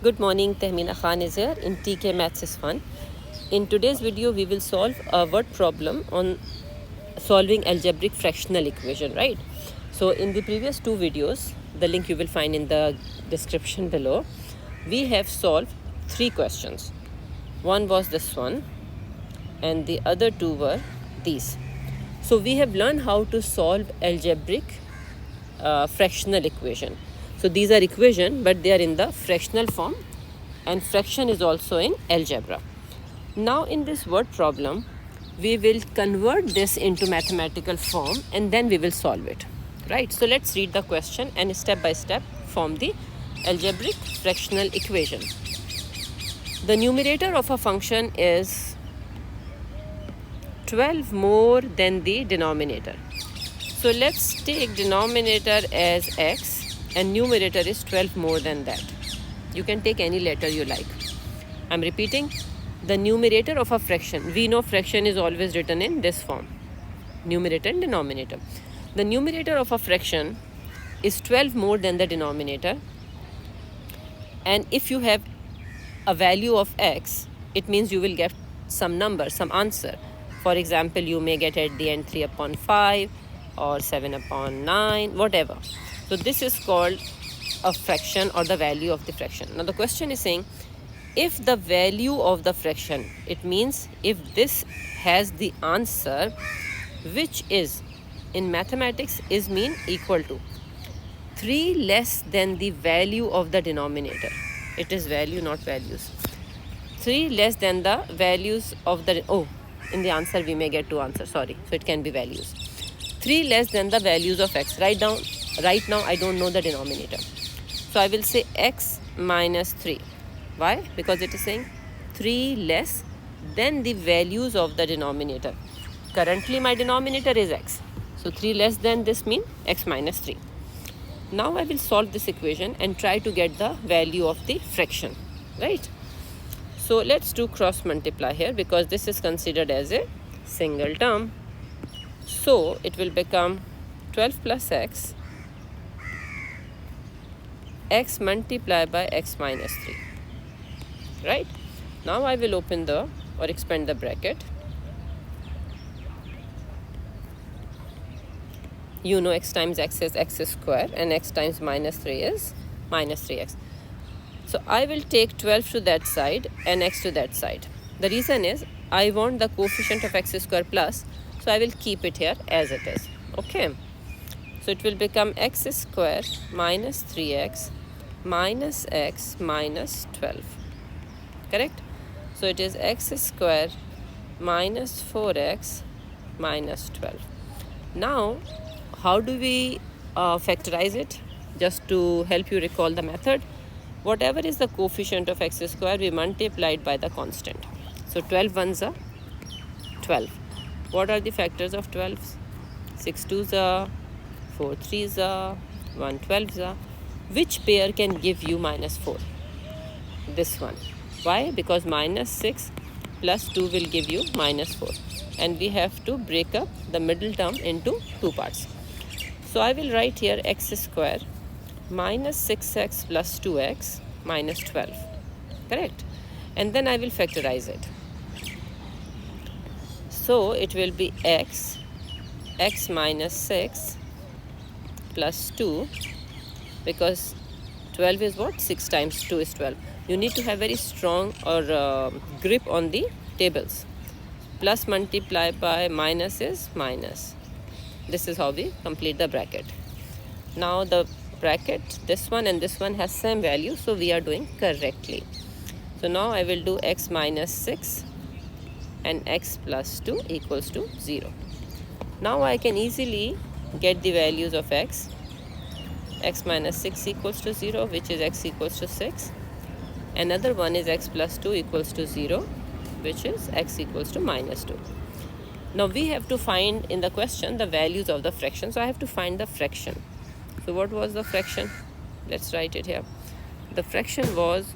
Good morning, Tehmina Khan is here in TK Maths is Fun. In today's video, we will solve a word problem on solving algebraic fractional equation, right? So in the previous two videos, the link you will find in the description below, we have solved three questions. One was this one and the other two were these. So we have learned how to solve algebraic fractional equation. So these are equation, but they are in the fractional form, and fraction is also in algebra. Now in this word problem, we will convert this into mathematical form and then we will solve it, right? So let's read the question and step by step form the algebraic fractional equation. The numerator of a function is 12 more than the denominator. So let's take denominator as x and numerator is 12 more than that. You can take any letter you like. I'm repeating, the numerator of a fraction. We know fraction is always written in this form, numerator and denominator. The numerator of a fraction is 12 more than the denominator. And if you have a value of x, it means you will get some number, some answer. For example, you may get at the end 3 upon 5 or 7 upon 9, whatever. So this is called a fraction or the value of the fraction. Now the question is saying, if the value of the fraction, it means if this has the answer, which is in mathematics is mean equal to 3 less than the value of the denominator. It is value, not values. 3 less than the values of the, in the answer we may get two answers, sorry. So it can be values. 3 less than the values of x. Right now I don't know the denominator. So I will say x minus 3. Why? Because it is saying 3 less than the values of the denominator. Currently my denominator is x. So 3 less than this means x minus 3. Now I will solve this equation and try to get the value of the fraction, right? So let's do cross multiply here because this is considered as a single term. So it will become 12 plus x multiplied by x minus 3, right? Now I will open the or expand the bracket. You know x times x is x square and x times minus 3 is minus 3x. So I will take 12 to that side and x to that side. The reason is I want the coefficient of x square plus, so I will keep it here as it is. Okay. So it will become x square minus 3x minus x minus 12. Correct? So it is x square minus 4x minus 12. Now, how do we factorize it? Just to help you recall the method. Whatever is the coefficient of x square, we multiply it by the constant. So 12 ones are 12. What are the factors of 12? 6 twos are, 4 threes are, 1 12s are. Which pair can give you minus 4? This one. Why? Because minus 6 plus 2 will give you minus 4. And we have to break up the middle term into two parts. So I will write here x square minus 6x plus 2x minus 12. Correct? And then I will factorize it. So it will be x minus 6 plus 2, because 12 is what? 6 times 2 is 12. You need to have very strong or grip on the tables. Plus multiply by minus is minus. This is how we complete the bracket. Now the bracket, this one and this one has same value, so we are doing correctly. So now I will do x minus 6 and x plus 2 equals to 0. Now I can easily get the values of x. X minus 6 equals to 0, which is x equals to 6. Another one is x plus 2 equals to 0, which is x equals to minus 2. Now we have to find in the question the values of the fraction. So I have to find the fraction. So what was the fraction? Let's write it here. The fraction was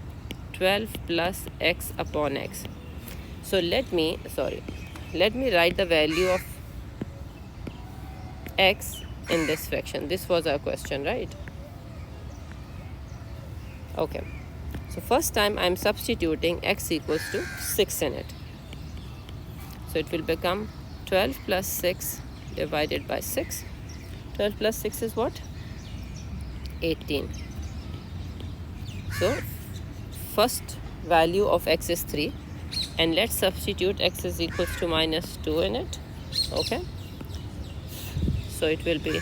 12 plus x upon x. So let me write the value of x in this fraction. This was our question, right? Okay. So first time I'm substituting x equals to 6 in it. So it will become 12 plus 6 divided by 6. 12 plus 6 is what? 18. So first value of x is 3, and let's substitute x is equals to minus 2 in it. Okay, so it will be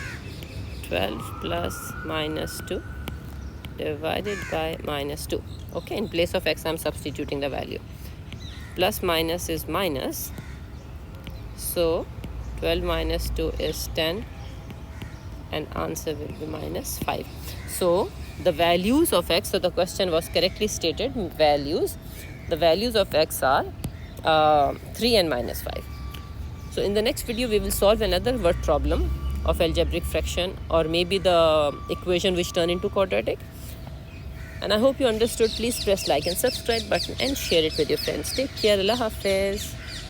12 plus minus 2 divided by minus 2. Okay, in place of x I'm substituting the value. Plus minus is minus, so 12 minus 2 is 10, and answer will be minus 5. So the values of x, so the question was correctly stated, values. The values of x are 3 and minus 5. So in the next video we will solve another word problem of algebraic fraction, or maybe the equation which turn into quadratic. And I hope you understood. Please press like and subscribe button and share it with your friends. Take care. Allah Hafiz.